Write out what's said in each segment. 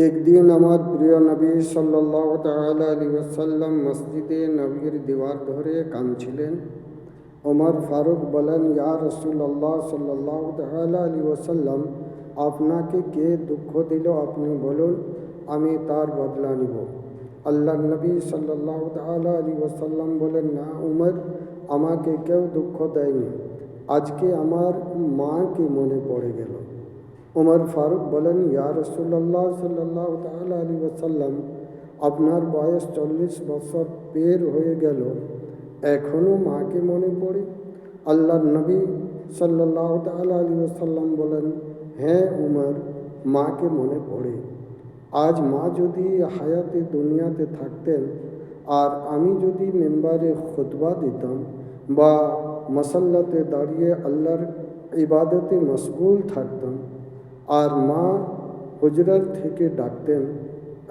একদিন আমার প্রিয় নবী সাল্লাল্লাহু তাআলা আলাইহি ওয়াসাল্লাম মসজিদে নবীর দীওয়ার ধরে কাঁদছিলেন। ওমর ফারুক বলেন, ইয়া রাসূলুল্লাহ সাল্লাল্লাহু তাআলা আলাইহি ওয়াসাল্লাম, আপনাকে কে দুঃখ দিল আপনি বলুন, আমি তার বদলা নিব। আল্লাহর নবী সাল্লাল্লাহু তাআলা আলাইহি ওয়াসাল্লাম বলেন, না উমর, আমাকে কেউ দুঃখ দেয়নি, আজকে আমার মাকে মনে পড়ে গেল। ওমর ফারুক বলেন, ইয়া রাসূলুল্লাহ সাল্লাল্লাহু তাআলা আলাইহি ওয়াসাল্লাম, আপনার বয়স 40 বছর পের হয়ে গেল, এখনও মাকে মনে পড়ে? আল্লাহর নবী সাল্লাল্লাহু তাআলা আলাইহি ওয়াসাল্লাম বলেন, হ্যাঁ উমর, মাকে মনে পড়ে। আজ মা যদি হায়াতে দুনিয়াতে থাকতেন আর আমি যদি মেম্বারে খুতবা দিতাম বা মাসাল্লাতে দাঁড়িয়ে আল্লাহর ইবাদতে মশগুল থাকতাম আর মা হুজরার থেকে ডাকতেন,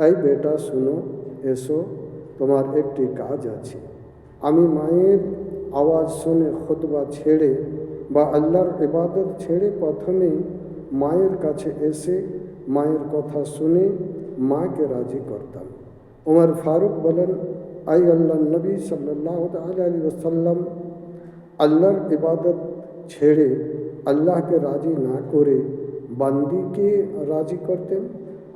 এই বেটা শুনো, এসো, তোমার একটি কাজ আছে। আমি মায়ের আওয়াজ শুনে খুতবা ছেড়ে বা আল্লাহর ইবাদত ছেড়ে প্রথমে মায়ের কাছে এসে মায়ের কথা শুনে মাকে রাজি করতাম। ওমর ফারুক বলেন, আই আল্লাহর নবী সাল্লাল্লাহু তাআলা আলাইহি ওয়াসাল্লাম আল্লাহর ইবাদত ছেড়ে আল্লাহকে রাজি না করে বান্দিকে রাজি করতেন?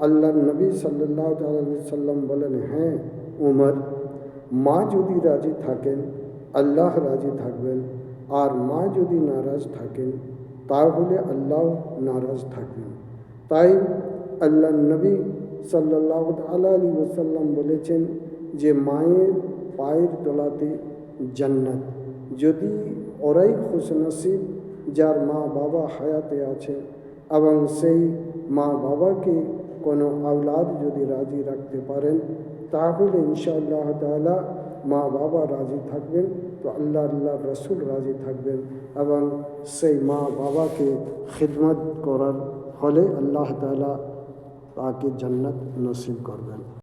আল্লাহর নবী সাল্লাল্লাহু তাআলা আলাইহি ওয়াসাল্লাম বলেন, হ্যাঁ উমর, মা যদি রাজি থাকেন আল্লাহ রাজি থাকবেন, আর মা যদি নারাজ থাকেন তাহলে আল্লাহ নারাজ থাকবেন। তাই আল্লাহর নবী সাল্লাল্লাহু তাআলা আলাইহি ওয়াসাল্লাম বলেছেন যে মায়ের পায়ের তলাতে জান্নাত। যদি ওরাই খুশনসিব যার মা বাবা হায়াতে আছে এবং সেই মা বাবাকে কোনো আওলাদ যদি রাজি রাখতে পারেন তাহলে ইনশাআল্লাহ তাআলা মা বাবা রাজি থাকবেন, তো আল্লাহর রসুল রাজি থাকবেন এবং সেই মা বাবাকে খিদমত করার ফলে আল্লাহ তাআলা তাকে জান্নাত নসিব করবেন।